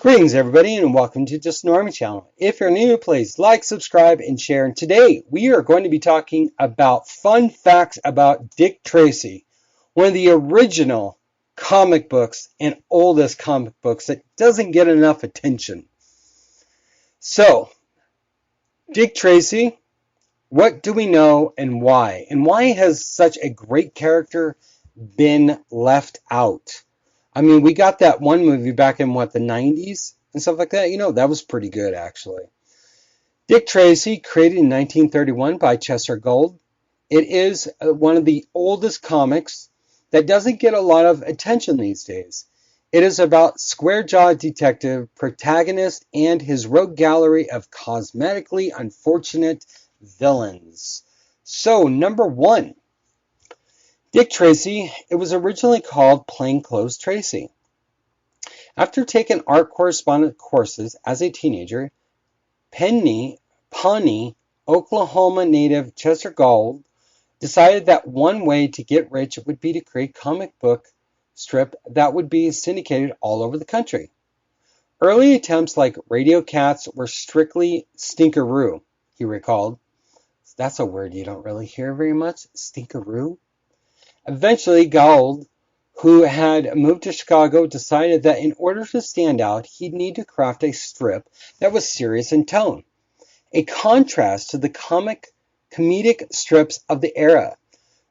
Greetings everybody and welcome to Just Normie Channel. If you're new, please like, subscribe, and share. And today we are going to be talking about fun facts about Dick Tracy, one of the original comic books and oldest comic books that doesn't get enough attention. So, Dick Tracy, what do we know and why? And why has such a great character been left out? I mean, we got that one movie back in, the 90s and stuff like that. That was pretty good, actually. Dick Tracy, created in 1931 by Chester Gould. It is one of the oldest comics that doesn't get a lot of attention these days. It is about square-jawed detective, protagonist, and his rogue gallery of cosmetically unfortunate villains. So, number one. Dick Tracy, it was originally called Plainclothes Tracy. After taking art correspondence courses as a teenager, Pawnee, Oklahoma native Chester Gould decided that one way to get rich would be to create a comic book strip that would be syndicated all over the country. Early attempts like Radio Cats were strictly stinkeroo, he recalled. That's a word you don't really hear very much, stinkeroo. Eventually, Gould, who had moved to Chicago, decided that in order to stand out, he'd need to craft a strip that was serious in tone, a contrast to the comedic strips of the era.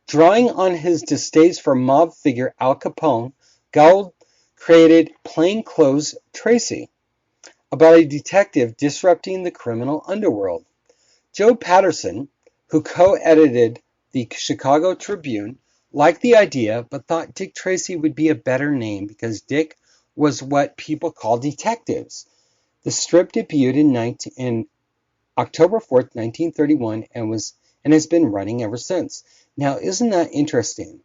Drawing on his distaste for mob figure Al Capone, Gould created Plainclothes Tracy, about a detective disrupting the criminal underworld. Joe Patterson, who co-edited the Chicago Tribune, liked the idea, but thought Dick Tracy would be a better name because Dick was what people call detectives. The strip debuted in October 4th, 1931, and has been running ever since. Now, isn't that interesting?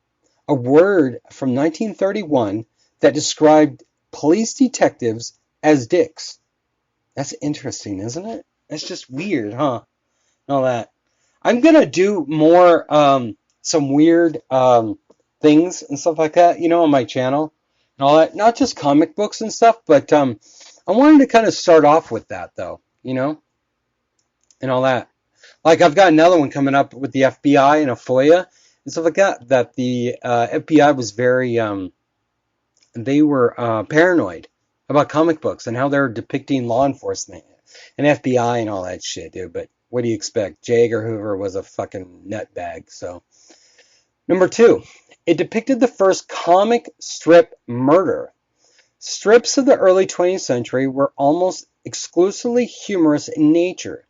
A word from 1931 that described police detectives as dicks. That's interesting, isn't it? That's just weird, huh? All that. I'm going to do more some weird things and stuff like that, on my channel and all that. Not just comic books and stuff, but I wanted to kind of start off with that, though, and all that. Like, I've got another one coming up with the FBI and a FOIA and stuff like that, that the FBI was very, they were paranoid about comic books and how they're depicting law enforcement and FBI and all that shit, dude. But what do you expect? J. Edgar Hoover was a fucking nutbag, so... Number two, it depicted the first comic strip murder. Strips of the early 20th century were almost exclusively humorous in nature.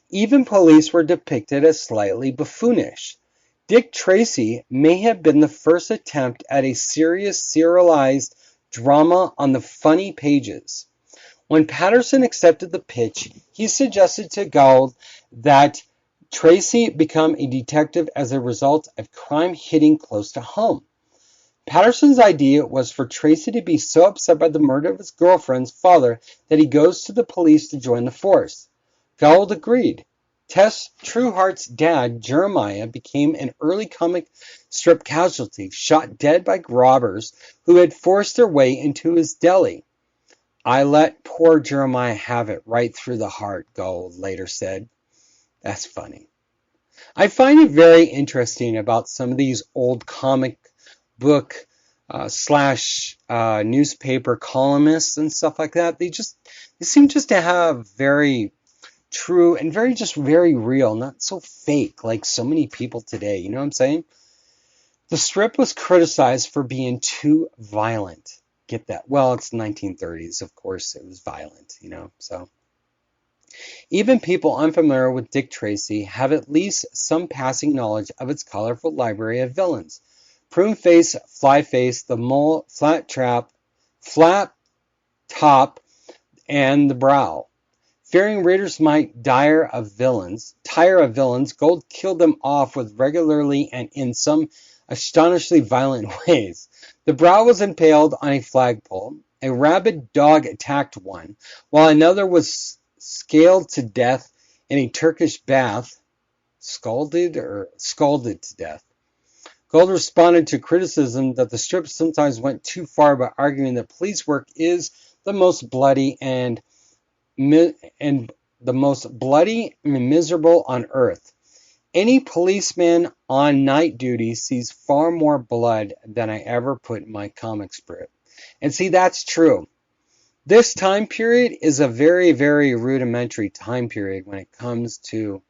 Even police were depicted as slightly buffoonish. Dick Tracy may have been the first attempt at a serious serialized drama on the funny pages. When Patterson accepted the pitch, he suggested to Gould that Tracy become a detective as a result of crime hitting close to home. Patterson's idea was for Tracy to be so upset by the murder of his girlfriend's father that he goes to the police to join the force. Gould agreed. Tess Trueheart's dad, Jeremiah, became an early comic strip casualty, shot dead by robbers who had forced their way into his deli. I let poor Jeremiah have it right through the heart, Gould later said. That's funny. I find it very interesting about some of these old comic book slash newspaper columnists and stuff like that. They seem just to have very true and very real, not so fake like so many people today. You know what I'm saying? The strip was criticized for being too violent. Get that? Well, it's the 1930s. Of course it was violent, so... Even people unfamiliar with Dick Tracy have at least some passing knowledge of its colorful library of villains. Prune-Face, Fly-Face, the Mole, Flat Top, and the Brow. Fearing readers might tire of villains, Gould killed them off with regularly and in some astonishingly violent ways. The Brow was impaled on a flagpole. A rabid dog attacked one, while another was scalded to death in a Turkish bath. Scalded to death. Gould responded to criticism that the strip sometimes went too far by arguing that police work is the most bloody and the most bloody and miserable on earth. Any policeman on night duty sees far more blood than I ever put in my comic script. And see, that's true. This time period is a very, very rudimentary time period when it comes to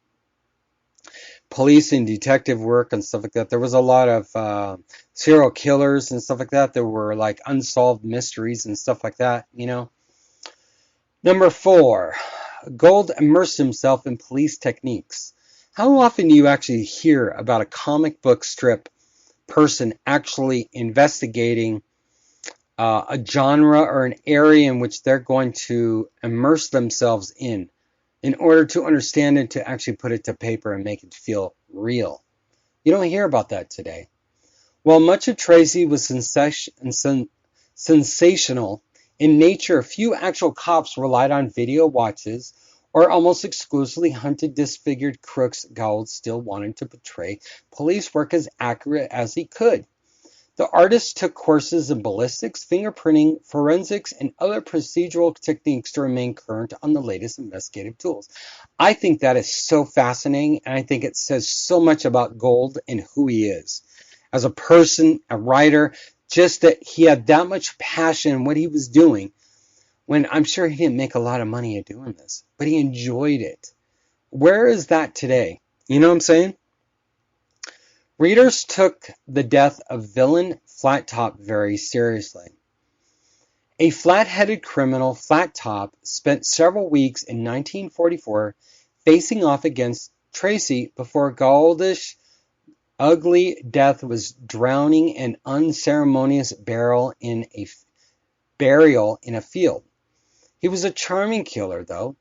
police and detective work and stuff like that. There was a lot of serial killers and stuff like that. There were like unsolved mysteries and stuff like that, you know. Number 4, Gould immersed himself in police techniques. How often do you actually hear about a comic book strip person actually investigating a genre or an area in which they're going to immerse themselves in order to understand it, to actually put it to paper and make it feel real? You don't hear about that today. While much of Tracy was sensational in nature, few actual cops relied on video watches or almost exclusively hunted disfigured crooks. Gould still wanted to portray police work as accurate as he could. The artist took courses in ballistics, fingerprinting, forensics, and other procedural techniques to remain current on the latest investigative tools. I think that is so fascinating, and I think it says so much about Gould and who he is. As a person, a writer, just that he had that much passion in what he was doing, when I'm sure he didn't make a lot of money at doing this, but he enjoyed it. Where is that today? You know what I'm saying? Readers took the death of villain Flat Top very seriously. A flat-headed criminal, Flat Top, spent several weeks in 1944 facing off against Tracy before Gouldish ugly death was drowning an unceremonious burial in a field. He was a charming killer, though.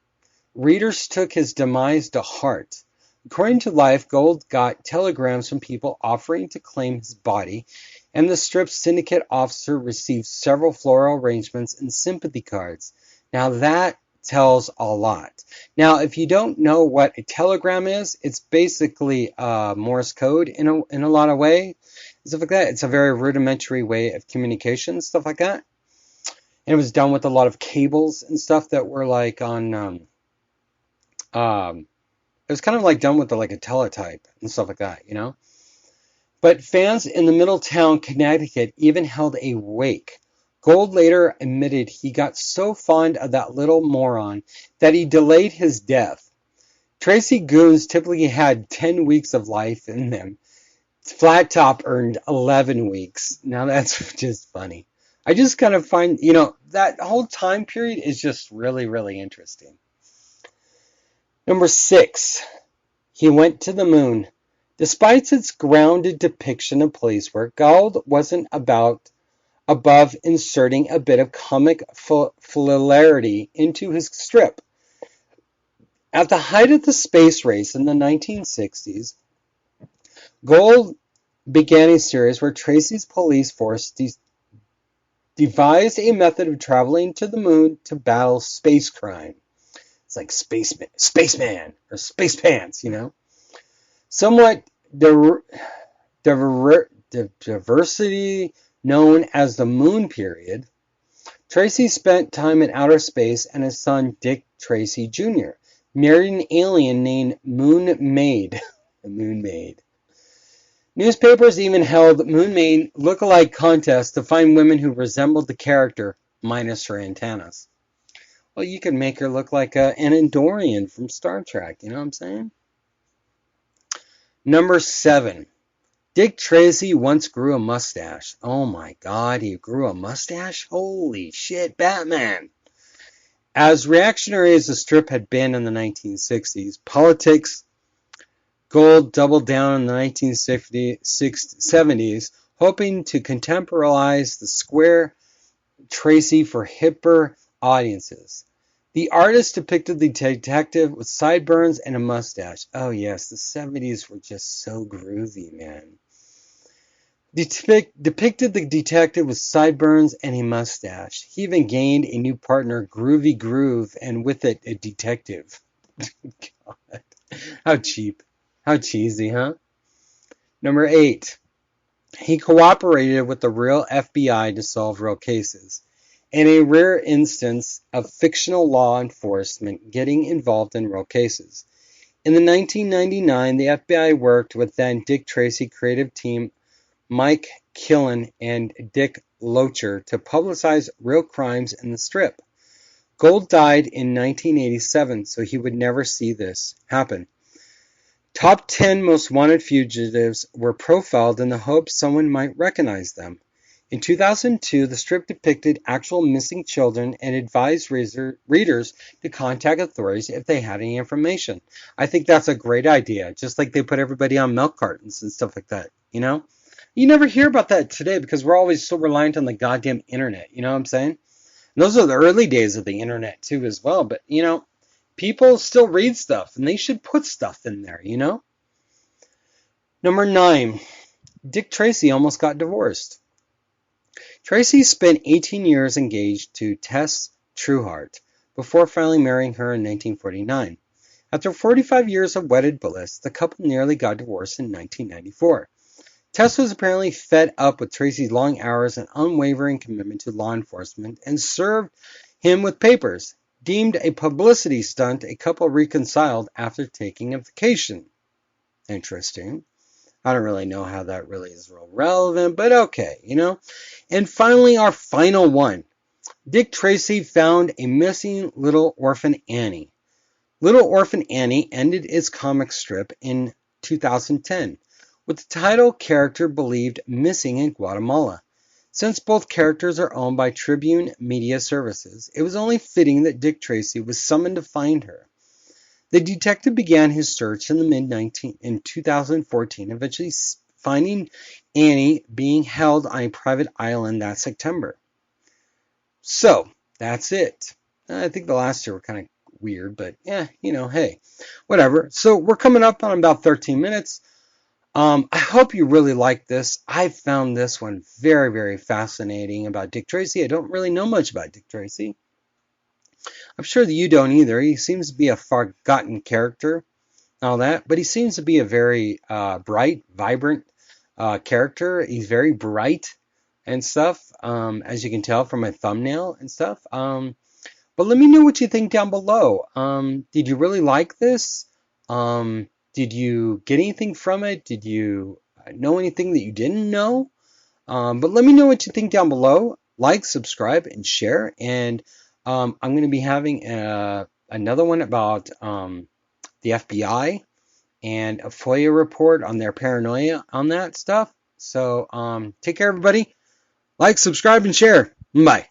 Readers took his demise to heart. According to Life, Gould got telegrams from people offering to claim his body, and the strip's syndicate officer received several floral arrangements and sympathy cards. Now that tells a lot. Now, if you don't know what a telegram is, it's basically Morse code in a lot of ways. Stuff like that. It's a very rudimentary way of communication, stuff like that. And it was done with a lot of cables and stuff that were like on, it was kind of like done with like a teletype and stuff like that, you know. But fans in the Middletown, Connecticut even held a wake. Gould later admitted he got so fond of that little moron that he delayed his death. Tracy goons typically had 10 weeks of life in them. Flat Top earned 11 weeks. Now that's just funny. I just kind of find, you know, that whole time period is just really, really interesting. Number 6, he went to the moon. Despite its grounded depiction of police work, Gould wasn't above inserting a bit of comic hilarity into his strip. At the height of the space race in the 1960s, Gould began a series where Tracy's police force devised a method of traveling to the moon to battle space crime. It's like Spaceman or Space Pants, you know. Somewhat diversity known as the Moon Period, Tracy spent time in outer space, and his son, Dick Tracy Jr., married an alien named Moon Maid. The Moon Maid. Newspapers even held Moon Maid look-alike contests to find women who resembled the character, minus her antennas. Well, you could make her look like an Andorian from Star Trek, you know what I'm saying? Number 7. Dick Tracy once grew a mustache. Oh my God, he grew a mustache? Holy shit, Batman! As reactionary as the strip had been in the 1960s, politics, Gould doubled down in the 1970s, hoping to contemporize the square Tracy for hipper audiences. The artist depicted the detective with sideburns and a mustache. Oh yes, the 70s were just so groovy, man. Depicted the detective with sideburns and a mustache. He even gained a new partner, Groovy Groove, and with it, a detective. God, how cheap. How cheesy, huh? Number 8. He cooperated with the real FBI to solve real cases. and a rare instance of fictional law enforcement getting involved in real cases. In the 1999, the FBI worked with then Dick Tracy creative team Mike Killen and Dick Locher to publicize real crimes in the strip. Gold died in 1987, so he would never see this happen. Top 10 most wanted fugitives were profiled in the hope someone might recognize them. In 2002, the strip depicted actual missing children and advised readers to contact authorities if they had any information. I think that's a great idea, just like they put everybody on milk cartons and stuff like that, you know? You never hear about that today because we're always so reliant on the goddamn internet, you know what I'm saying? And those are the early days of the internet too as well, but you know, people still read stuff and they should put stuff in there, you know? Number 9, Dick Tracy almost got divorced. Tracy spent 18 years engaged to Tess Trueheart before finally marrying her in 1949. After 45 years of wedded bliss, the couple nearly got divorced in 1994. Tess was apparently fed up with Tracy's long hours and unwavering commitment to law enforcement and served him with papers. Deemed a publicity stunt, a couple reconciled after taking a vacation. Interesting. I don't really know how that really is real relevant, but okay, you know. And finally, our final one. Dick Tracy found a missing Little Orphan Annie. Little Orphan Annie ended its comic strip in 2010, with the title character believed missing in Guatemala. Since both characters are owned by Tribune Media Services, it was only fitting that Dick Tracy was summoned to find her. The detective began his search in 2014, eventually finding Annie being held on a private island that September. So, that's it. I think the last two were kind of weird, but yeah, you know, hey, whatever. So, we're coming up on about 13 minutes. I hope you really like this. I found this one very, very fascinating about Dick Tracy. I don't really know much about Dick Tracy. I'm sure that you don't either. He seems to be a forgotten character, all that, but he seems to be a very bright, vibrant character. He's very bright and stuff, as you can tell from my thumbnail and stuff. But let me know what you think down below. Did you really like this? Did you get anything from it? Did you know anything that you didn't know? But let me know what you think down below. Like, subscribe, and share. And I'm going to be having another one about the FBI and a FOIA report on their paranoia on that stuff. So take care, everybody. Like, subscribe, and share. Bye.